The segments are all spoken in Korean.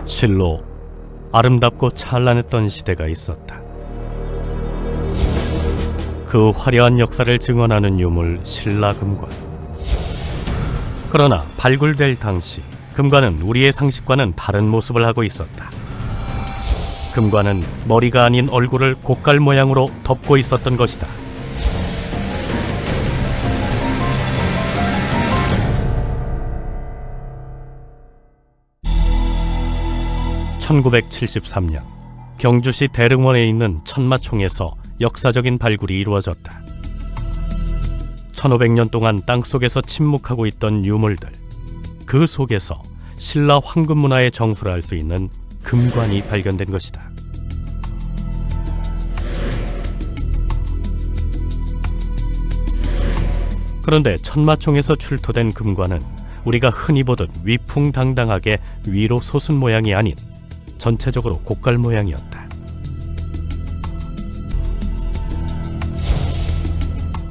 실로 아름답고 찬란했던 시대가 있었다. 그 화려한 역사를 증언하는 유물 신라금관. 그러나 발굴될 당시 금관은 우리의 상식과는 다른 모습을 하고 있었다. 금관은 머리가 아닌 얼굴을 고깔 모양으로 덮고 있었던 것이다. (1973년) 경주시 대릉원에 있는 천마총에서 역사적인 발굴이 이루어졌다. 1500년 동안 땅속에서 침묵하고 있던 유물들, 그 속에서 신라 황금 문화의 정수를 알 수 있는 금관이 발견된 것이다. 그런데 천마총에서 출토된 금관은 우리가 흔히 보듯 위풍당당하게 위로 솟은 모양이 아닌 전체적으로 고깔 모양이었다.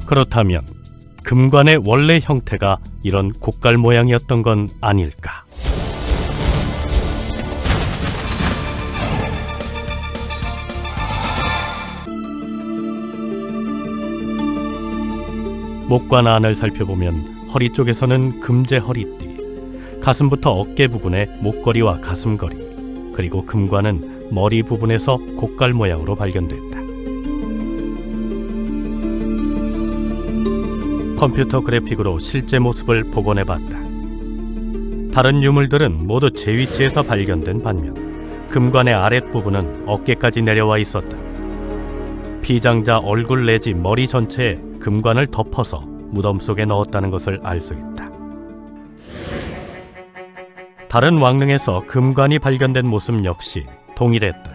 그렇다면 금관의 원래 형태가 이런 고깔 모양이었던 건 아닐까? 목관 안을 살펴보면 허리 쪽에서는 금제 허리띠, 가슴부터 어깨 부분에 목걸이와 가슴걸이, 그리고 금관은 머리 부분에서 고깔 모양으로 발견됐다. 컴퓨터 그래픽으로 실제 모습을 복원해봤다. 다른 유물들은 모두 제 위치에서 발견된 반면 금관의 아랫부분은 어깨까지 내려와 있었다. 피장자 얼굴 내지 머리 전체에 금관을 덮어서 무덤 속에 넣었다는 것을 알 수 있다. 다른 왕릉에서 금관이 발견된 모습 역시 동일했다.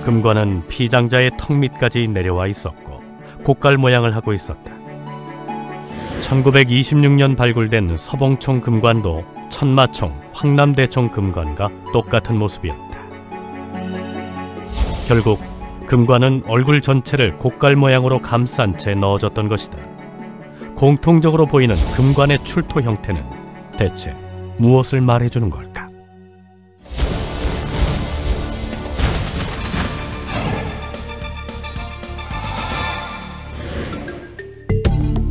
금관은 피장자의 턱 밑까지 내려와 있었고 고깔 모양을 하고 있었다. 1926년 발굴된 서봉총 금관도 천마총, 황남대총 금관과 똑같은 모습이었다. 결국 금관은 얼굴 전체를 고깔 모양으로 감싼 채 넣어졌던 것이다. 공통적으로 보이는 금관의 출토 형태는 대체 무엇을 말해주는 걸까?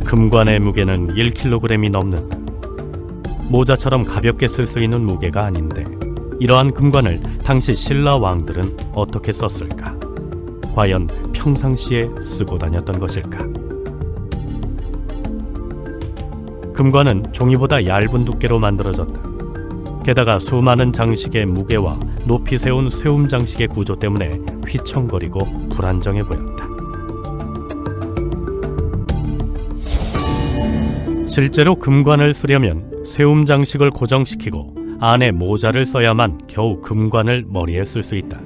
금관의 무게는 1kg이 넘는다. 모자처럼 가볍게 쓸 수 있는 무게가 아닌데 이러한 금관을 당시 신라 왕들은 어떻게 썼을까? 과연 평상시에 쓰고 다녔던 것일까? 금관은 종이보다 얇은 두께로 만들어졌다. 게다가 수많은 장식의 무게와 높이 세운 세움 장식의 구조 때문에 휘청거리고 불안정해 보였다. 실제로 금관을 쓰려면 세움 장식을 고정시키고 안에 모자를 써야만 겨우 금관을 머리에 쓸 수 있다.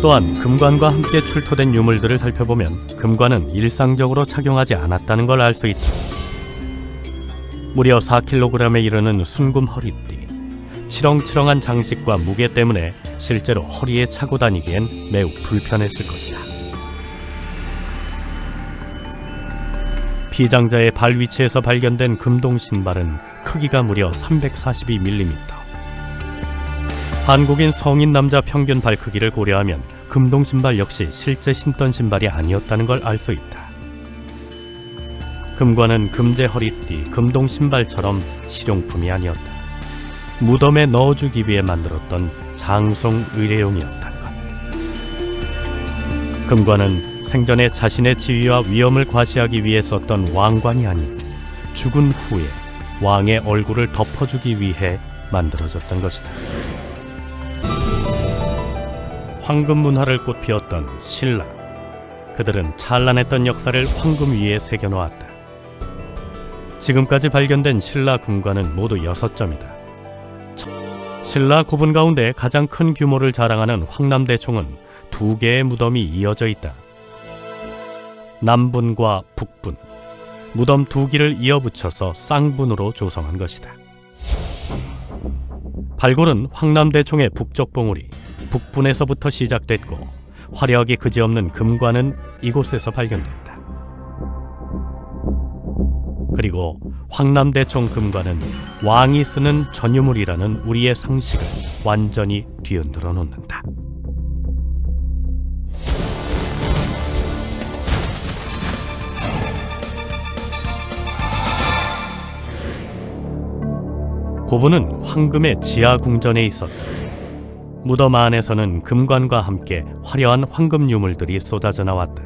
또한 금관과 함께 출토된 유물들을 살펴보면 금관은 일상적으로 착용하지 않았다는 걸 알 수 있다. 무려 4kg에 이르는 순금 허리띠, 치렁치렁한 장식과 무게 때문에 실제로 허리에 차고 다니기엔 매우 불편했을 것이다. 피장자의 발 위치에서 발견된 금동 신발은 크기가 무려 342mm. 한국인 성인 남자 평균 발 크기를 고려하면 금동 신발 역시 실제 신던 신발이 아니었다는 걸 알 수 있다. 금관은 금제 허리띠, 금동 신발처럼 실용품이 아니었다. 무덤에 넣어주기 위해 만들었던 장송 의례용이었다는 것. 금관은 생전에 자신의 지위와 위엄을 과시하기 위해 썼던 왕관이 아닌 죽은 후에 왕의 얼굴을 덮어주기 위해 만들어졌던 것이다. 황금 문화를 꽃피웠던 신라. 그들은 찬란했던 역사를 황금 위에 새겨놓았다. 지금까지 발견된 신라 금관은 모두 6점이다. 신라 고분 가운데 가장 큰 규모를 자랑하는 황남대총은 2개의 무덤이 이어져 있다. 남분과 북분, 무덤 2기를 이어붙여서 쌍분으로 조성한 것이다. 발굴은 황남대총의 북쪽 봉우리, 북분에서부터 시작됐고 화려하기 그지없는 금관은 이곳에서 발견됐다. 그리고 황남대총 금관은 왕이 쓰는 전유물이라는 우리의 상식을 완전히 뒤흔들어 놓는다. 고분은 황금의 지하 궁전에 있었다. 무덤 안에서는 금관과 함께 화려한 황금 유물들이 쏟아져 나왔다.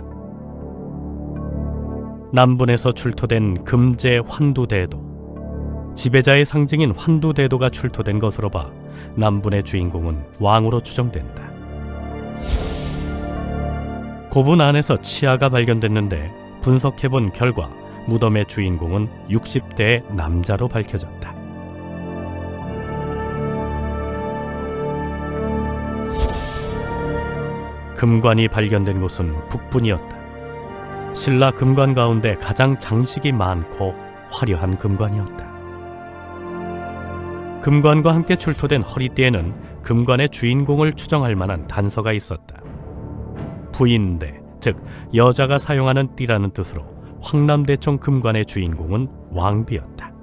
남분에서 출토된 금제 환두대도, 지배자의 상징인 환두대도가 출토된 것으로 봐 남분의 주인공은 왕으로 추정된다. 고분 안에서 치아가 발견됐는데 분석해본 결과 무덤의 주인공은 60대의 남자로 밝혀졌다. 금관이 발견된 곳은 북분이었다. 신라 금관 가운데 가장 장식이 많고 화려한 금관이었다. 금관과 함께 출토된 허리띠에는 금관의 주인공을 추정할 만한 단서가 있었다. 부인대, 즉 여자가 사용하는 띠라는 뜻으로 황남대총 금관의 주인공은 왕비였다.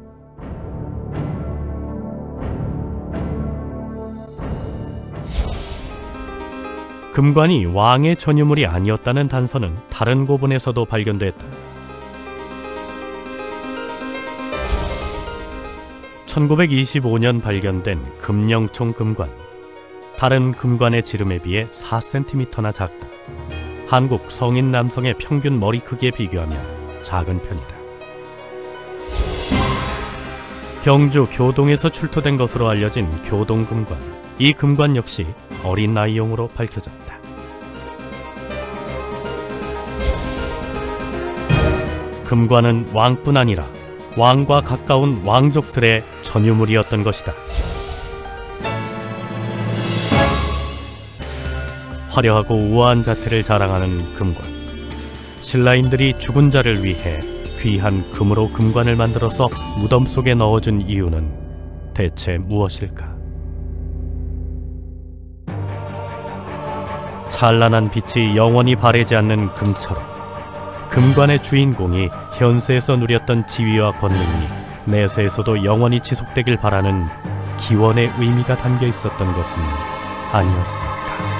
금관이 왕의 전유물이 아니었다는 단서는 다른 고분에서도 발견됐다. 1925년 발견된 금영총 금관. 다른 금관의 지름에 비해 4cm나 작다. 한국 성인 남성의 평균 머리 크기에 비교하면 작은 편이다. 경주 교동에서 출토된 것으로 알려진 교동금관. 이 금관 역시 어린 나이용으로 밝혀졌다. 금관은 왕뿐 아니라 왕과 가까운 왕족들의 전유물이었던 것이다. 화려하고 우아한 자태를 자랑하는 금관. 신라인들이 죽은 자를 위해 귀한 금으로 금관을 만들어서 무덤 속에 넣어준 이유는 대체 무엇일까? 찬란한 빛이 영원히 바래지 않는 금처럼 금관의 주인공이 현세에서 누렸던 지위와 권능이 내세에서도 영원히 지속되길 바라는 기원의 의미가 담겨 있었던 것은 아니었을까?